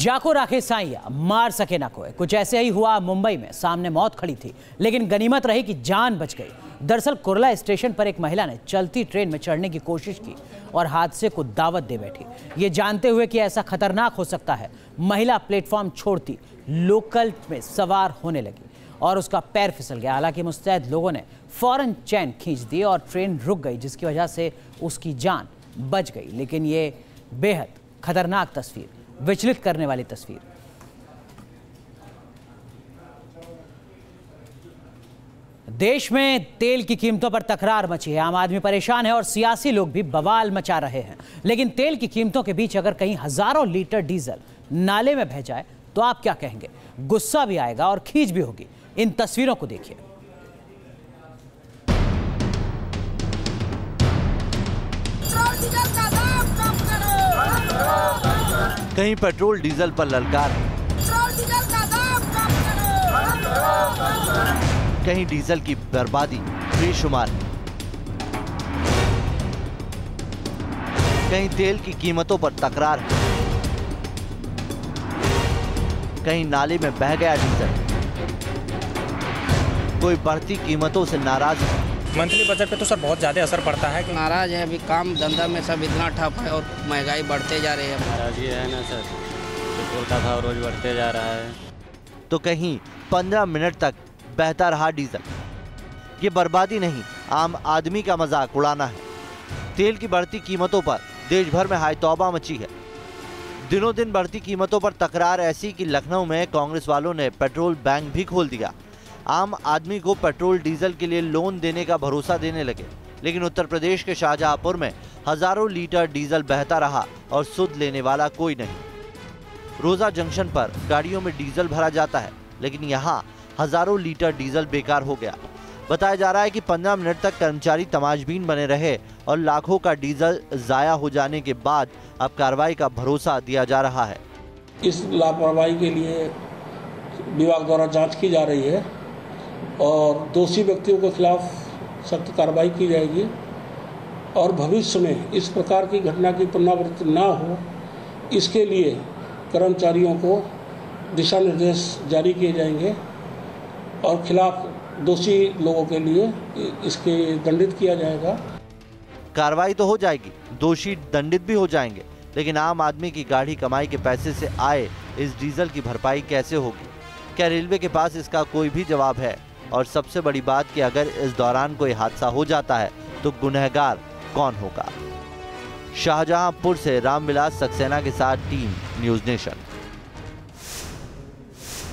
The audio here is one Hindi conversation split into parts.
जाको राखे साइया मार सके ना कोई, कुछ ऐसे ही हुआ मुंबई में। सामने मौत खड़ी थी लेकिन गनीमत रही कि जान बच गई। दरअसल कुर्ला स्टेशन पर एक महिला ने चलती ट्रेन में चढ़ने की कोशिश की और हादसे को दावत दे बैठी। ये जानते हुए कि ऐसा खतरनाक हो सकता है, महिला प्लेटफॉर्म छोड़ती लोकल में सवार होने लगी और उसका पैर फिसल गया। हालांकि मुस्तैद लोगों ने फौरन चैन खींच दी और ट्रेन रुक गई, जिसकी वजह से उसकी जान बच गई। लेकिन ये बेहद खतरनाक तस्वीर, विचलित करने वाली तस्वीर। देश में तेल की कीमतों पर तकरार मची है। आम आदमी परेशान है और सियासी लोग भी बवाल मचा रहे हैं। लेकिन तेल की कीमतों के बीच अगर कहीं हजारों लीटर डीजल नाले में बह जाए तो आप क्या कहेंगे? गुस्सा भी आएगा और खींच भी होगी। इन तस्वीरों को देखिए। कहीं पेट्रोल डीजल पर ललकार है, कहीं डीजल की बर्बादी बेशुमार है, कहीं तेल की कीमतों पर तकरार है, कहीं नाले में बह गया डीजल। कोई बढ़ती कीमतों से नाराज है। मंथली बजट पे तो सर बहुत ज़्यादा असर पड़ता है। नाराज है, अभी काम धंधा में सब इतना ठप है और महंगाई बढ़ते जा रही है। नाराजी है ना सर, पेट्रोल का भाव रोज बढ़ते जा रहा है। तो कहीं 15 मिनट तक बहता रहा डीजल। ये बर्बादी नहीं, आम आदमी का मजाक उड़ाना है। तेल की बढ़ती कीमतों पर देश भर में हाय तौबा मची है। दिनों दिन बढ़ती कीमतों पर तकरार ऐसी कि लखनऊ में कांग्रेस वालों ने पेट्रोल बैंक भी खोल दिया। आम आदमी को पेट्रोल डीजल के लिए लोन देने का भरोसा देने लगे। लेकिन उत्तर प्रदेश के शाहजहांपुर में हजारों लीटर डीजल बहता रहा और सुध लेने वाला कोई नहीं। रोजा जंक्शन पर गाड़ियों में डीजल भरा जाता है, लेकिन यहाँ हजारों लीटर डीजल बेकार हो गया। बताया जा रहा है कि 15 मिनट तक कर्मचारी तमाशबीन बने रहे और लाखों का डीजल जाया हो जाने के बाद अब कार्रवाई का भरोसा दिया जा रहा है। इस लापरवाही के लिए विभाग द्वारा जांच की जा रही है और दोषी व्यक्तियों के खिलाफ सख्त कार्रवाई की जाएगी और भविष्य में इस प्रकार की घटना की पुनरावृत्ति न हो, इसके लिए कर्मचारियों को दिशा निर्देश जारी किए जाएंगे और खिलाफ दोषी लोगों के लिए इसके दंडित किया जाएगा। कार्रवाई तो हो जाएगी, दोषी दंडित भी हो जाएंगे, लेकिन आम आदमी की गाढ़ी कमाई के पैसे से आए इस डीजल की भरपाई कैसे होगी? क्या रेलवे के पास इसका कोई भी जवाब है? और सबसे बड़ी बात कि अगर इस दौरान कोई हादसा हो जाता है तो गुनहगार कौन होगा? शाहजहांपुर से रामविलास सक्सेना के साथ टीम न्यूज़ नेशन।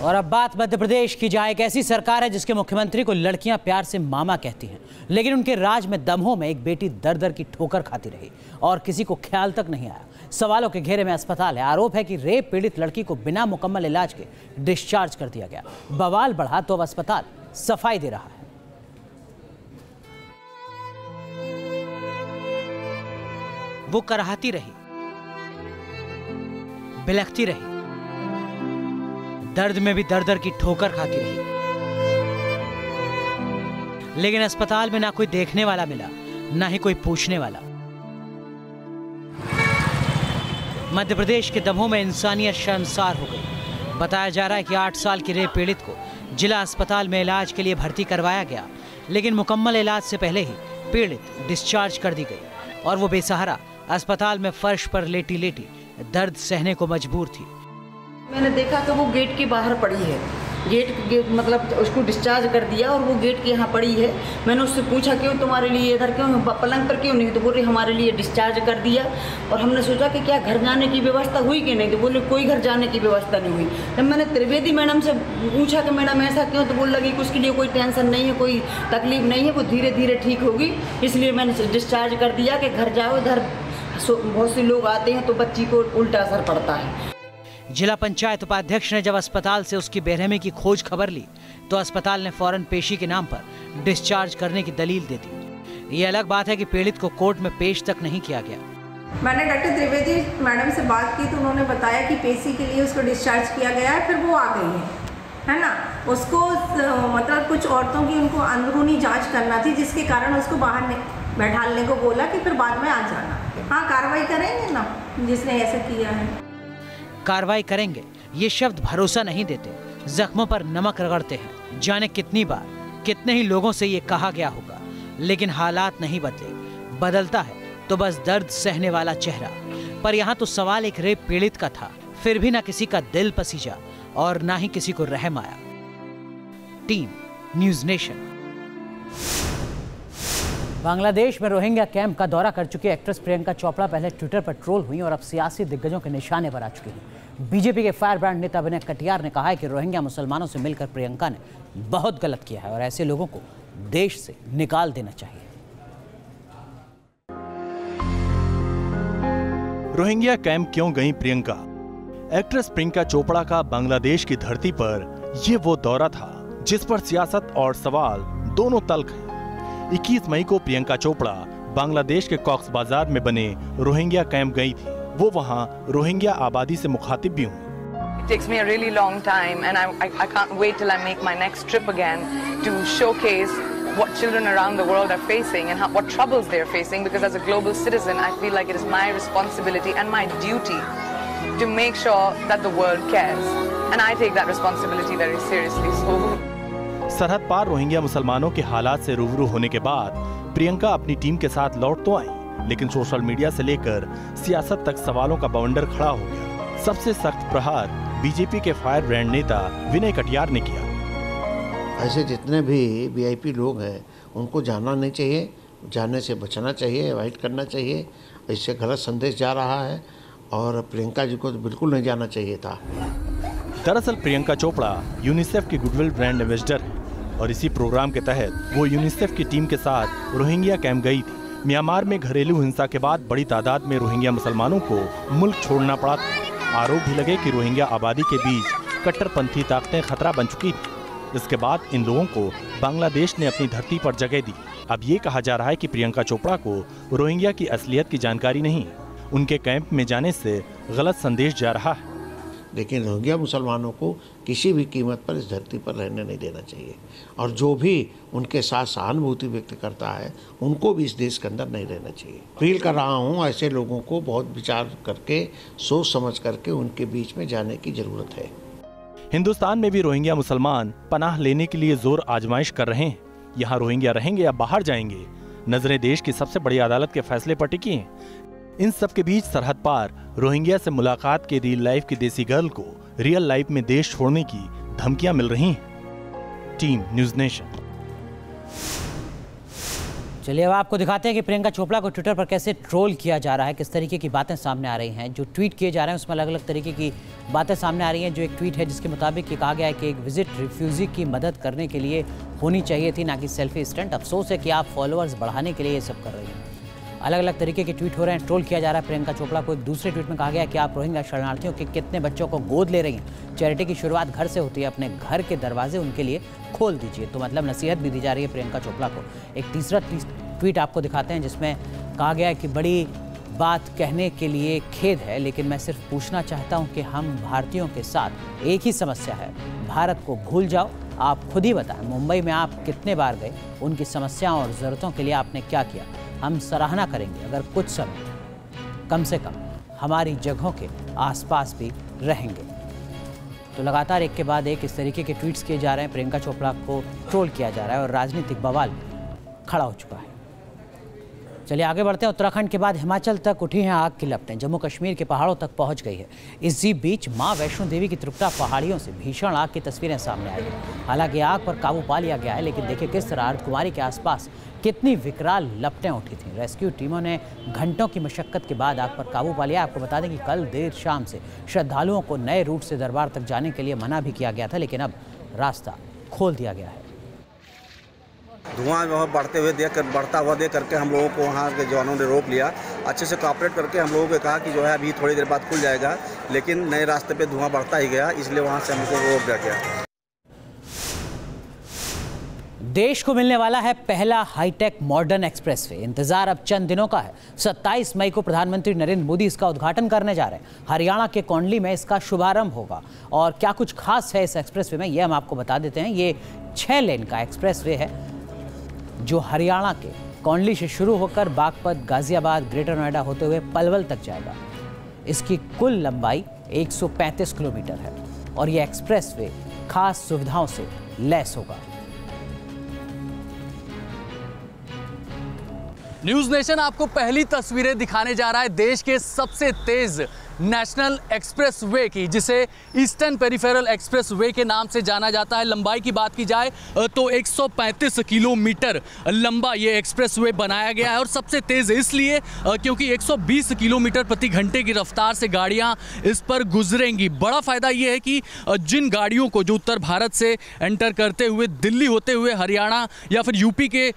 और अब बात मध्य प्रदेश की, जहां एक ऐसी सरकार है जिसके मुख्यमंत्री को लड़कियां प्यार से मामा कहती हैं, लेकिन उनके राज में दमों में एक बेटी दर दर की ठोकर खाती रही और किसी को ख्याल तक नहीं आया। सवालों के घेरे में अस्पताल है। आरोप है कि रेप पीड़ित लड़की को बिना मुकम्मल इलाज के डिस्चार्ज कर दिया गया। बवाल बढ़ा तो अब अस्पताल सफाई दे रहा है। वो कराहती रही, बिलखती रही, दर्द में भी दर दर की ठोकर खाती रही, लेकिन अस्पताल में ना कोई देखने वाला मिला, ना ही कोई पूछने वाला। मध्य प्रदेश के दमों में इंसानियत शर्मसार हो गई। बताया जा रहा है कि 8 साल की रेप पीड़ित को जिला अस्पताल में इलाज के लिए भर्ती करवाया गया, लेकिन मुकम्मल इलाज से पहले ही पीड़ित डिस्चार्ज कर दी गई और वो बेसहारा अस्पताल में फर्श पर लेटी लेटी दर्द सहने को मजबूर थी। मैंने देखा तो वो गेट के बाहर पड़ी है। गेट मतलब उसको डिस्चार्ज कर दिया और वो गेट के यहाँ पड़ी है। मैंने उससे पूछा क्यों तुम्हारे लिए इधर क्यों, पलंग पर क्यों नहीं? तो बोल रही हमारे लिए डिस्चार्ज कर दिया। और हमने सोचा कि क्या घर जाने की व्यवस्था हुई कि नहीं? तो बोले कोई घर जाने की व्यवस्था नहीं हुई। जब मैंने त्रिवेदी मैडम से पूछा कि मैडम ऐसा क्यों, तो बोल लगी कि उसके लिए कोई टेंशन नहीं है, कोई तकलीफ नहीं है, वो धीरे धीरे ठीक होगी, इसलिए मैंने डिस्चार्ज कर दिया कि घर जाओ। इधर बहुत से लोग आते हैं तो बच्ची को उल्टा असर पड़ता है। जिला पंचायत उपाध्यक्ष ने जब अस्पताल से उसकी बेरहमी की खोज खबर ली तो अस्पताल ने फौरन पेशी के नाम पर डिस्चार्ज करने की दलील दे दी। ये अलग बात है कि पीड़ित को कोर्ट में पेश तक नहीं किया गया। मैंने डॉक्टर त्रिवेदी मैडम से बात की तो उन्होंने बताया कि पेशी के लिए उसको डिस्चार्ज किया गया है, फिर वो आ गई है ना। उसको मतलब कुछ औरतों की उनको अंदरूनी जाँच करना थी, जिसके कारण उसको बाहर बैठाने को बोला कि फिर बाद में आ जाना। हाँ, कार्रवाई करेंगे ना जिसने ऐसा किया है। कार्रवाई करेंगे ये शब्द भरोसा नहीं देते, जख्मों पर नमक रगड़ते हैं। जाने कितनी बार कितने ही लोगों से ये कहा गया होगा, लेकिन हालात नहीं बदले। बदलता है तो बस दर्द सहने वाला चेहरा। पर यहाँ तो सवाल एक रेप पीड़ित का था, फिर भी ना किसी का दिल पसीजा और ना ही किसी को रहम आया। Team news nation. बांग्लादेश में रोहिंग्या कैंप का दौरा कर चुकी एक्ट्रेस प्रियंका चोपड़ा पहले ट्विटर पर ट्रोल हुई और अब सियासी दिग्गजों के निशाने पर आ चुकी हैं। बीजेपी के फायर ब्रांड नेता विनय कटियार ने कहा है कि रोहिंग्या मुसलमानों से मिलकर प्रियंका ने बहुत गलत किया है और ऐसे लोगों को देश से निकाल देना चाहिए। रोहिंग्या कैंप क्यों गई प्रियंका? एक्ट्रेस प्रियंका चोपड़ा का बांग्लादेश की धरती पर ये वो दौरा था जिस पर सियासत और सवाल दोनों तल्ख हैं। 21 मई को प्रियंका चोपड़ा बांग्लादेश के कॉक्स बाजार में बने रोहिंग्या कैंप गई थी। वो वहां रोहिंग्या आबादी से मुखातिब भी हुई। It takes me a really long time and I can't wait till I make my next trip again to showcase what children around the world are facing and what troubles they're facing, because as a global citizen I feel like it is my responsibility and my duty to make sure that the world cares, and I take that responsibility very seriously. So सरहद पार रोहिंग्या मुसलमानों के हालात से रूबरू होने के बाद प्रियंका अपनी टीम के साथ लौट तो आई, लेकिन सोशल मीडिया से लेकर सियासत तक सवालों का बवंडर खड़ा हो गया। सबसे सख्त प्रहार बीजेपी के फायर ब्रांड नेता विनय कटियार ने किया। ऐसे जितने भी वीआईपी लोग हैं उनको जाना नहीं चाहिए, जाने से बचना चाहिए, अवॉइड करना चाहिए। इससे गलत संदेश जा रहा है और प्रियंका जी को तो बिल्कुल नहीं जाना चाहिए था। दरअसल प्रियंका चोपड़ा यूनिसेफ की गुडविल ब्रांड एम्बेसडर है और इसी प्रोग्राम के तहत वो यूनिसेफ की टीम के साथ रोहिंग्या कैंप गई थी। म्यांमार में घरेलू हिंसा के बाद बड़ी तादाद में रोहिंग्या मुसलमानों को मुल्क छोड़ना पड़ा था। आरोप भी लगे कि रोहिंग्या आबादी के बीच कट्टरपंथी ताकतें खतरा बन चुकी थी। इसके बाद इन लोगों को बांग्लादेश ने अपनी धरती पर जगह दी। अब ये कहा जा रहा है कि प्रियंका चोपड़ा को रोहिंग्या की असलियत की जानकारी नहीं, उनके कैंप में जाने से गलत संदेश जा रहा है। लेकिन रोहिंग्या मुसलमानों को किसी भी कीमत पर इस धरती पर रहने नहीं देना चाहिए और जो भी उनके साथ सहानुभूति व्यक्त करता है उनको भी इस देश के अंदर नहीं रहना चाहिए। अपील कर रहा हूँ ऐसे लोगों को बहुत विचार करके सोच समझ करके उनके बीच में जाने की जरूरत है। हिंदुस्तान में भी रोहिंग्या मुसलमान पनाह लेने के लिए जोर आजमाइश कर रहे हैं। यहाँ रोहिंग्या रहेंगे या बाहर जाएंगे, नजरें देश की सबसे बड़ी अदालत के फैसले पर टिकी हैं। इन सब के बीच सरहद पार रोहिंग्या से मुलाकात के रियल लाइफ की देसी गर्ल को रियल लाइफ में देश छोड़ने की धमकियां मिल रही हैं। Team news nation. चलिए अब आपको दिखाते हैं कि प्रियंका चोपड़ा को ट्विटर पर कैसे ट्रोल किया जा रहा है, किस तरीके की बातें सामने आ रही हैं। जो ट्वीट किए जा रहे हैं उसमें अलग अलग तरीके की बातें सामने आ रही हैं। जो एक ट्वीट है जिसके मुताबिक ये कहा गया है कि एक विजिट रिफ्यूजी की मदद करने के लिए होनी चाहिए थी, ना कि सेल्फी स्टंट। अफसोस है कि आप फॉलोअर्स बढ़ाने के लिए ये सब कर रही हैं। अलग अलग तरीके के ट्वीट हो रहे हैं, ट्रोल किया जा रहा है प्रियंका चोपड़ा को। एक दूसरे ट्वीट में कहा गया कि आप रोहिंग्या शरणार्थियों के कितने बच्चों को गोद ले रही हैं। चैरिटी की शुरुआत घर से होती है, अपने घर के दरवाजे उनके लिए खोल दीजिए। तो मतलब नसीहत भी दी जा रही है प्रियंका चोपड़ा को। एक तीसरा ट्वीट आपको दिखाते हैं जिसमें कहा गया है कि बड़ी बात कहने के लिए खेद है, लेकिन मैं सिर्फ पूछना चाहता हूँ कि हम भारतीयों के साथ एक ही समस्या है, भारत को भूल जाओ। आप खुद ही बताएं, मुंबई में आप कितने बार गए, उनकी समस्याओं और ज़रूरतों के लिए आपने क्या किया। हम सराहना करेंगे अगर कुछ समय कम से कम हमारी जगहों के आसपास भी रहेंगे। तो लगातार एक के बाद एक इस तरीके के ट्वीट्स किए जा रहे हैं, प्रियंका चोपड़ा को ट्रोल किया जा रहा है और राजनीतिक बवाल खड़ा हो चुका है। चलिए आगे बढ़ते हैं। उत्तराखंड के बाद हिमाचल तक उठी हैं आग की लपटें, जम्मू कश्मीर के पहाड़ों तक पहुंच गई है। इसी बीच मां वैष्णो देवी की त्रिकुटा पहाड़ियों से भीषण आग की तस्वीरें सामने आई हैं। हालांकि आग पर काबू पा लिया गया है, लेकिन देखिए किस तरह अर्धकुमारी के आसपास कितनी विकराल लपटें उठी थीं। रेस्क्यू टीमों ने घंटों की मशक्कत के बाद आग पर काबू पा लिया। आपको बता दें कि कल देर शाम से श्रद्धालुओं को नए रूट से दरबार तक जाने के लिए मना भी किया गया था, लेकिन अब रास्ता खोल दिया गया है। धुआं वहाँ बढ़ता हुआ देख करके हम लोगों को वहाँ के जवानों ने रोक लिया। अच्छे से कॉपरेट करके हम लोगों को कहा कि जो है अभी थोड़ी देर बाद खुल जाएगा, लेकिन नए रास्ते पे धुआं बढ़ता ही गया, इसलिए वहाँ से हमको रोक दिया गया। देश को मिलने वाला है पहला हाईटेक मॉडर्न एक्सप्रेसवे। इंतजार अब चंद दिनों का है। 27 मई को प्रधानमंत्री नरेंद्र मोदी इसका उद्घाटन करने जा रहे हैं। हरियाणा के कौंडली में इसका शुभारंभ होगा। और क्या कुछ खास है इस एक्सप्रेसवे में, ये हम आपको बता देते हैं। ये 6 लेन का एक्सप्रेसवे है जो हरियाणा के कौंडली से शुरू होकर बागपत, गाजियाबाद, ग्रेटर नोएडा होते हुए पलवल तक जाएगा। इसकी कुल लंबाई 135 किलोमीटर है और यह एक्सप्रेसवे खास सुविधाओं से लैस होगा। न्यूज़ नेशन आपको पहली तस्वीरें दिखाने जा रहा है देश के सबसे तेज नेशनल एक्सप्रेसवे की, जिसे ईस्टर्न पेरिफेरल एक्सप्रेसवे के नाम से जाना जाता है। लंबाई की बात की जाए तो 135 किलोमीटर लंबा ये एक्सप्रेसवे बनाया गया है और सबसे तेज़ इसलिए क्योंकि 120 किलोमीटर प्रति घंटे की रफ्तार से गाड़ियां इस पर गुजरेंगी। बड़ा फ़ायदा ये है कि जिन गाड़ियों को जो उत्तर भारत से एंटर करते हुए दिल्ली होते हुए हरियाणा या फिर यूपी के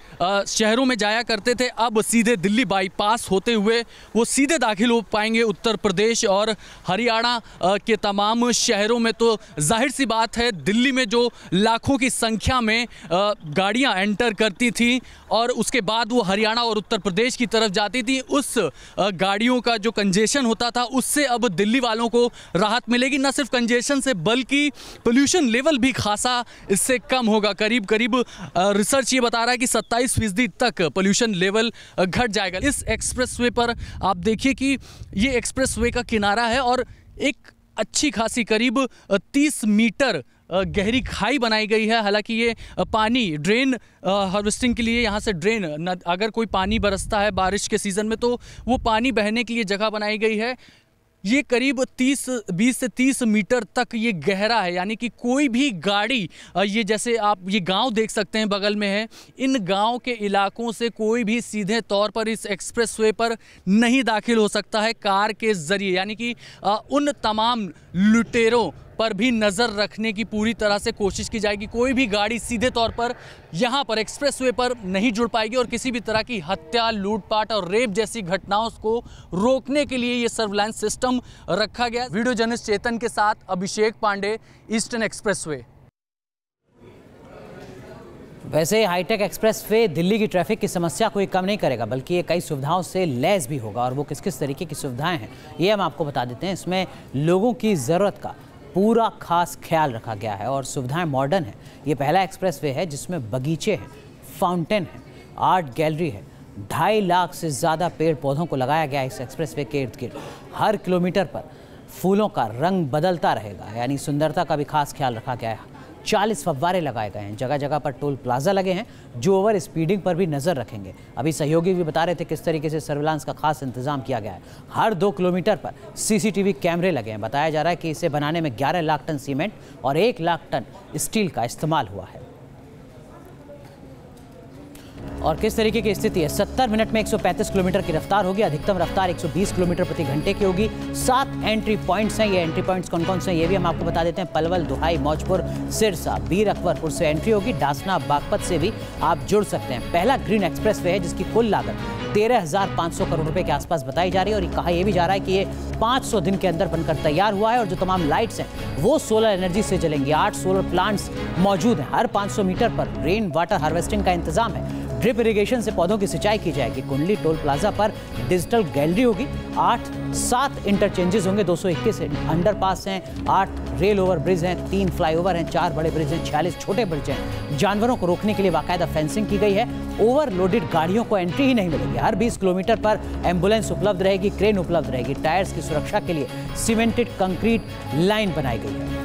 शहरों में जाया करते थे, अब सीधे दिल्ली बाईपास होते हुए वो सीधे दाखिल हो पाएंगे उत्तर प्रदेश और हरियाणा के तमाम शहरों में। तो जाहिर सी बात है, दिल्ली में जो लाखों की संख्या में गाड़ियां एंटर करती थी और उसके बाद वो हरियाणा और उत्तर प्रदेश की तरफ जाती थी, उस गाड़ियों का जो कंजेशन होता था उससे अब दिल्ली वालों को राहत मिलेगी। न सिर्फ कंजेशन से बल्कि पोल्यूशन लेवल भी खासा इससे कम होगा। करीब करीब रिसर्च ये बता रहा है कि 27% तक पोल्यूशन लेवल घट जाएगा। इस एक्सप्रेसवे पर आप देखिए कि ये एक्सप्रेसवे का किनारा है और एक अच्छी खासी करीब 30 मीटर गहरी खाई बनाई गई है। हालांकि ये पानी ड्रेन हार्वेस्टिंग के लिए यहाँ से ड्रेन अगर कोई पानी बरसता है बारिश के सीज़न में तो वो पानी बहने के लिए जगह बनाई गई है। ये करीब 20 से 30 मीटर तक ये गहरा है, यानी कि कोई भी गाड़ी, ये जैसे आप ये गांव देख सकते हैं बगल में है, इन गांव के इलाकों से कोई भी सीधे तौर पर इस एक्सप्रेसवे पर नहीं दाखिल हो सकता है कार के ज़रिए। यानी कि उन तमाम लुटेरों पर भी नज़र रखने की पूरी तरह से कोशिश की जाएगी। कोई भी गाड़ी सीधे तौर पर यहाँ पर एक्सप्रेसवे पर नहीं जुड़ पाएगी और किसी भी तरह की हत्या, लूटपाट और रेप जैसी घटनाओं को रोकने के लिए ये सर्विलांस सिस्टम रखा गया। वीडियो जर्नलिस्ट चेतन के साथ अभिषेक पांडे, ईस्टर्न एक्सप्रेसवे। वैसे हाईटेक एक्सप्रेसवे दिल्ली की ट्रैफिक की समस्या कोई कम नहीं करेगा, बल्कि ये कई सुविधाओं से लैस भी होगा। और वो किस किस तरीके की सुविधाएं हैं ये हम आपको बता देते हैं। इसमें लोगों की ज़रूरत का पूरा खास ख्याल रखा गया है और सुविधाएं मॉडर्न है। ये पहला एक्सप्रेसवे है जिसमें बगीचे हैं, फाउंटेन है, आर्ट गैलरी है। 2.5 लाख से ज़्यादा पेड़ पौधों को लगाया गया है इस एक्सप्रेसवे के इर्द गिर्द। हर किलोमीटर पर फूलों का रंग बदलता रहेगा, यानी सुंदरता का भी खास ख्याल रखा गया है। 40 फव्वारे लगाए गए हैं, जगह जगह पर टोल प्लाजा लगे हैं जो ओवर स्पीडिंग पर भी नज़र रखेंगे। अभी सहयोगी भी बता रहे थे किस तरीके से सर्विलांस का खास इंतजाम किया गया है। हर 2 किलोमीटर पर CCTV कैमरे लगे हैं। बताया जा रहा है कि इसे बनाने में 11 लाख टन सीमेंट और 1 लाख टन स्टील का इस्तेमाल हुआ है। और किस तरीके की स्थिति है, 70 मिनट में 135 किलोमीटर की रफ्तार होगी। अधिकतम रफ्तार 120 किलोमीटर प्रति घंटे की होगी। 7 एंट्री पॉइंट्स हैं। ये एंट्री पॉइंट्स कौन कौन से हैं ये भी हम आपको बता देते हैं। पलवल, दुहाई, मौजपुर, सिरसा, बीर अकबरपुर से एंट्री होगी। डासना, बागपत से भी आप जुड़ सकते हैं। पहला ग्रीन एक्सप्रेसवे है जिसकी कुल लागत 13,500 करोड़ रुपए के आसपास बताई जा रही है। और कहा यह भी जा रहा है कि ये 500 दिन के अंदर बनकर तैयार हुआ है और जो तमाम लाइट्स हैं वो सोलर एनर्जी से जलेंगी। 8 सोलर प्लांट्स मौजूद हैं। हर 500 मीटर पर रेन वाटर हार्वेस्टिंग का इंतजाम है। ड्रिप इरिगेशन से पौधों की सिंचाई की जाएगी। कुंडली टोल प्लाजा पर डिजिटल गैलरी होगी। 7 इंटरचेंजेस होंगे। 221 अंडरपास हैं, 8 रेल ओवर ब्रिज हैं, 3 फ्लाईओवर हैं, 4 बड़े ब्रिज हैं, 46 छोटे ब्रिज हैं। जानवरों को रोकने के लिए बाकायदा फेंसिंग की गई है। ओवरलोडेड गाड़ियों को एंट्री ही नहीं मिलेगी। हर 20 किलोमीटर पर एम्बुलेंस उपलब्ध रहेगी, क्रेन उपलब्ध रहेगी। टायर्स की सुरक्षा के लिए सीमेंटेड कंक्रीट लाइन बनाई गई है।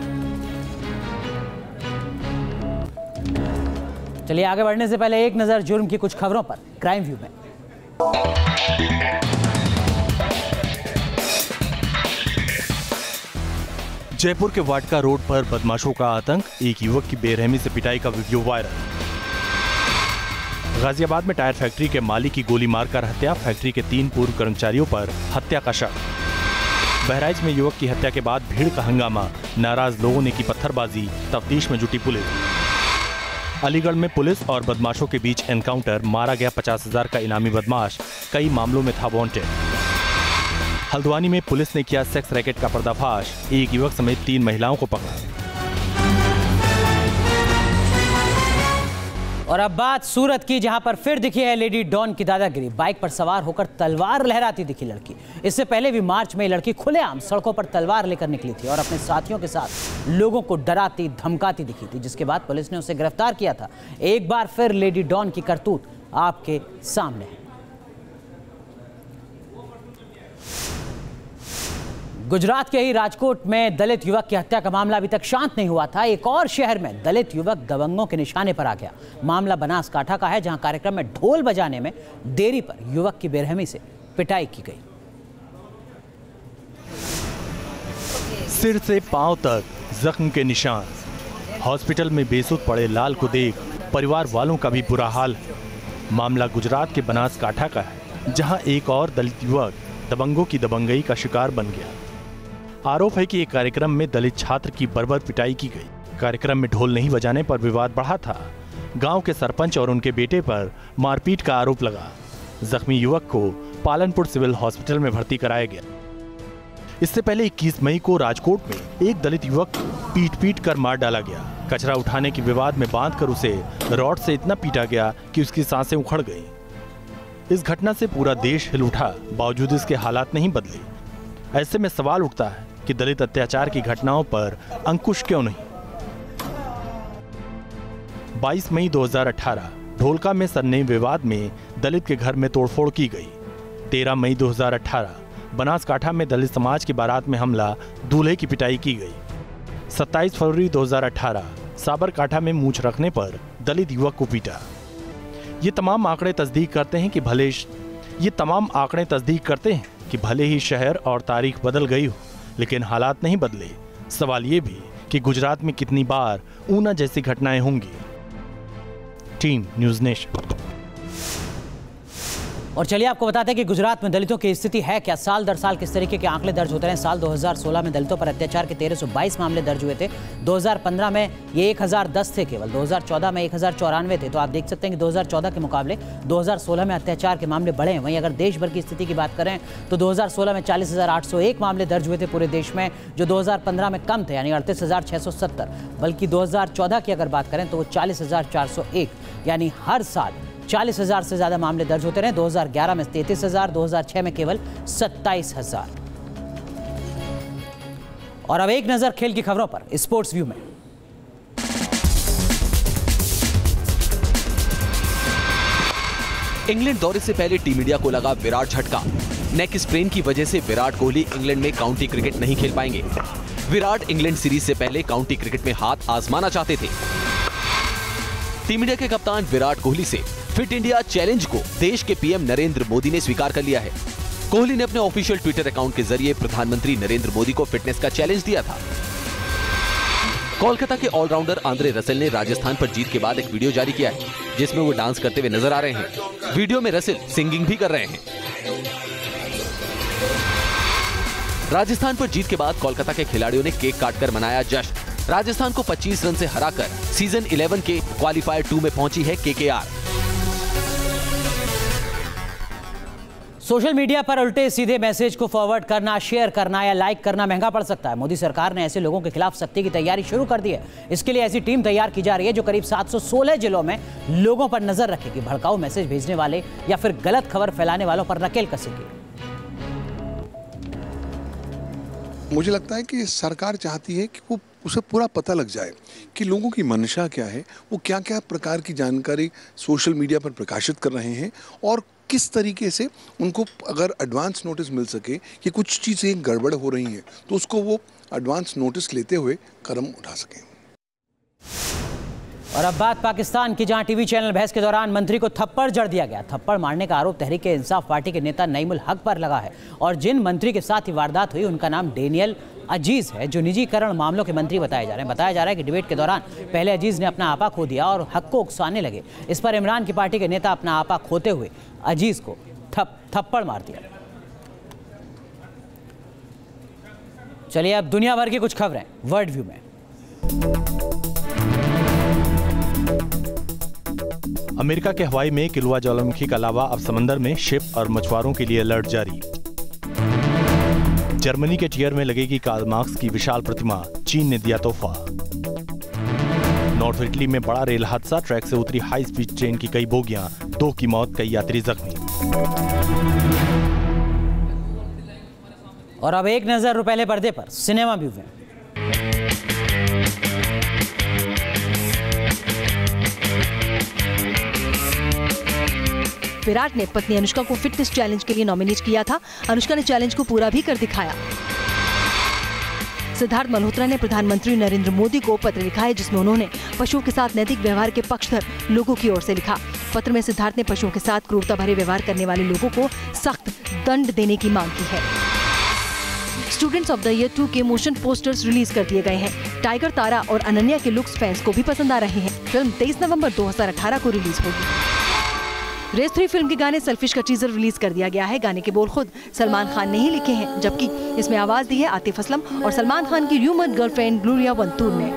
चलिए आगे बढ़ने से पहले एक नजर जुर्म की कुछ खबरों पर क्राइम व्यू में। जयपुर के वाटका रोड पर बदमाशों का आतंक, एक युवक की बेरहमी से पिटाई का वीडियो वायरल। गाजियाबाद में टायर फैक्ट्री के मालिक की गोली मारकर हत्या, फैक्ट्री के 3 पूर्व कर्मचारियों पर हत्या का शक। बहराइच में युवक की हत्या के बाद भीड़ का हंगामा, नाराज लोगों ने की पत्थरबाजी, तफ्तीश में जुटी पुलिस। अलीगढ़ में पुलिस और बदमाशों के बीच एनकाउंटर, मारा गया 50,000 का इनामी बदमाश, कई मामलों में था वांटेड। हल्द्वानी में पुलिस ने किया सेक्स रैकेट का पर्दाफाश, एक युवक समेत 3 महिलाओं को पकड़ा। और अब बात सूरत की, जहां पर फिर दिखी है लेडी डॉन की दादागिरी। बाइक पर सवार होकर तलवार लहराती दिखी लड़की। इससे पहले भी मार्च में लड़की खुलेआम सड़कों पर तलवार लेकर निकली थी और अपने साथियों के साथ लोगों को डराती धमकाती दिखी थी, जिसके बाद पुलिस ने उसे गिरफ्तार किया था। एक बार फिर लेडी डॉन की करतूत आपके सामने है। गुजरात के ही राजकोट में दलित युवक की हत्या का मामला अभी तक शांत नहीं हुआ था। एक और शहर में दलित युवक दबंगों के निशाने पर आ गया। मामला बनासकांठा का है, जहां कार्यक्रम में ढोल बजाने में देरी पर युवक की बेरहमी से पिटाई की गई। सिर से पांव तक जख्म के निशान। हॉस्पिटल में बेसुध पड़े लाल को देख परिवार वालों का भी बुरा हाल है। मामला गुजरात के बनासकांठा का है, जहां एक और दलित युवक दबंगों की दबंगई का शिकार बन गया। आरोप है कि एक कार्यक्रम में दलित छात्र की बर्बर पिटाई की गई। कार्यक्रम में ढोल नहीं बजाने पर विवाद बढ़ा था। गांव के सरपंच और उनके बेटे पर मारपीट का आरोप लगा। जख्मी युवक को पालनपुर सिविल हॉस्पिटल में भर्ती कराया गया। इससे पहले 21 मई को राजकोट में एक दलित युवक को पीट कर मार डाला गया। कचरा उठाने के विवाद में बांधकर उसे रॉड से इतना पीटा गया कि उसकी सांसें उखड़ गई। इस घटना से पूरा देश हिल उठा, बावजूद इसके हालात नहीं बदले। ऐसे में सवाल उठता है कि दलित अत्याचार की घटनाओं पर अंकुश क्यों नहीं। 22 मई 2018 ढोलका में सन्ने विवाद में दलित के घर में तोड़फोड़ की गई। 13 मई 2018 बनासकांठा में दलित समाज की बारात में हमला, दूल्हे की पिटाई की गई। 27 फरवरी 2018 साबरकांठा में मूंछ रखने पर दलित युवक को पीटा। ये तमाम आंकड़े तस्दीक करते हैं कि भले ही शहर और तारीख बदल गई हो, लेकिन हालात नहीं बदले। सवाल ये भी कि गुजरात में कितनी बार ऊना जैसी घटनाएं होंगी। Team news nation. और चलिए आपको बताते हैं कि गुजरात में दलितों की स्थिति है क्या। साल दर साल किस तरीके के आंकड़े दर्ज होते रहे। साल 2016 में दलितों पर अत्याचार के 1322 मामले दर्ज हुए थे। 2015 में ये 1010 थे केवल। 2014 में 1094 थे। तो आप देख सकते हैं कि 2014 के मुकाबले 2016 में अत्याचार के मामले बढ़े हैं। वहीं अगर देश भर की स्थिति की बात करें तो 2016 में 40,801 मामले दर्ज हुए थे पूरे देश में, जो 2015 में कम थे, यानी 38,670। बल्कि 2014 की अगर बात करें तो वो 40,401, यानी हर साल 40,000 से ज्यादा मामले दर्ज होते रहे। 2011 में 33,000, 2006 में केवल 27,000। और अब एक नजर खेल की खबरों पर स्पोर्ट्स व्यू में। इंग्लैंड दौरे से पहले टीम इंडिया को लगा विराट झटका। नेक स्प्रेन की वजह से विराट कोहली इंग्लैंड में काउंटी क्रिकेट नहीं खेल पाएंगे। विराट इंग्लैंड सीरीज से पहले काउंटी क्रिकेट में हाथ आजमाना चाहते थे। टीम इंडिया के कप्तान विराट कोहली से फिट इंडिया चैलेंज को देश के पीएम नरेंद्र मोदी ने स्वीकार कर लिया है। कोहली ने अपने ऑफिशियल ट्विटर अकाउंट के जरिए प्रधानमंत्री नरेंद्र मोदी को फिटनेस का चैलेंज दिया था। कोलकाता के ऑलराउंडर आंद्रे रसेल ने राजस्थान पर जीत के बाद एक वीडियो जारी किया है, जिसमें वो डांस करते हुए नजर आ रहे हैं। वीडियो में रसेल सिंगिंग भी कर रहे हैं। राजस्थान पर जीत के बाद कोलकाता के खिलाड़ियों ने केक काटकर मनाया जश्न। राजस्थान को 25 रन से हराकर सीजन 11 के क्वालिफायर 2 में पहुंची है केकेआर। सोशल मीडिया पर उल्टे सीधे मैसेज को फॉरवर्ड करना, शेयर करना या लाइक करना महंगा पड़ सकता है। मोदी सरकार ने ऐसे लोगों के खिलाफ सख्ती की तैयारी शुरू कर दी है। इसके लिए ऐसी टीम तैयार की जा रही है जो करीब 716 जिलों में लोगों पर नजर रखेगी। भड़काऊ मैसेज भेजने वाले या फिर गलत खबर फैलाने वालों पर नकेल कसेगी। मुझे लगता है कि सरकार चाहती है कि वो उसे पूरा पता लग जाए कि लोगों की मंशा क्या है, वो क्या क्या प्रकार की जानकारी सोशल मीडिया पर प्रकाशित कर रहे हैं और किस तरीके से उनको अगर एडवांस नोटिस मिल सके कि कुछ चीज़ें गड़बड़ हो रही हैं तो उसको वो एडवांस नोटिस लेते हुए कदम उठा सकें। और अब बात पाकिस्तान की, जहां टीवी चैनल बहस के दौरान मंत्री को थप्पड़ जड़ दिया गया। थप्पड़ मारने का आरोप तहरीक इंसाफ पार्टी के नेता नईमुल हक पर लगा है और जिन मंत्री के साथ ये वारदात हुई उनका नाम डेनियल अजीज है, जो निजीकरण मामलों के मंत्री बताए जा रहे हैं। बताया जा रहा है कि डिबेट के दौरान पहले अजीज ने अपना आपा खो दिया और हक को उकसाने लगे। इस पर इमरान की पार्टी के नेता अपना आपा खोते हुए अजीज को थप्पड़ मार दिया। चलिए अब दुनिया भर की कुछ खबरें वर्ल्ड व्यू में। अमेरिका के हवाई में किलुआ ज्वालामुखी के अलावा अब समंदर में शिप और मछुआरों के लिए अलर्ट जारी। जर्मनी के टियर में लगेगी कार्ल मार्क्स की विशाल प्रतिमा, चीन ने दिया तोहफा। नॉर्थ इटली में बड़ा रेल हादसा, ट्रैक से उतरी हाई स्पीड ट्रेन की कई बोगियां, 2 की मौत, कई यात्री जख्मी। और अब एक नजर पहले पर्दे पर सिनेमा व्यू में। विराट ने पत्नी अनुष्का को फिटनेस चैलेंज के लिए नॉमिनेट किया था। अनुष्का ने चैलेंज को पूरा भी कर दिखाया। सिद्धार्थ मल्होत्रा ने प्रधानमंत्री नरेंद्र मोदी को पत्र लिखा है, जिसमें उन्होंने पशुओं के साथ नैतिक व्यवहार के पक्षधर लोगों की ओर से लिखा। पत्र में सिद्धार्थ ने पशुओं के साथ क्रूरता भरे व्यवहार करने वाले लोगों को सख्त दंड देने की मांग की है। स्टूडेंट्स ऑफ द ईयर 2 के मोशन पोस्टर्स रिलीज कर दिए गए हैं। टाइगर, तारा और अनन्या के लुक्स फैंस को भी पसंद आ रहे हैं। फिल्म 23 नवंबर 2018 को रिलीज होगी। रेस 3 फिल्म के गाने सेल्फिश का टीजर रिलीज कर दिया गया है। गाने के बोल खुद सलमान खान ने ही लिखे हैं, जबकि इसमें आवाज दी है आतिफ असलम और सलमान खान की र्यूमर्ड गर्लफ्रेंड ग्लोरिया वंतूर ने।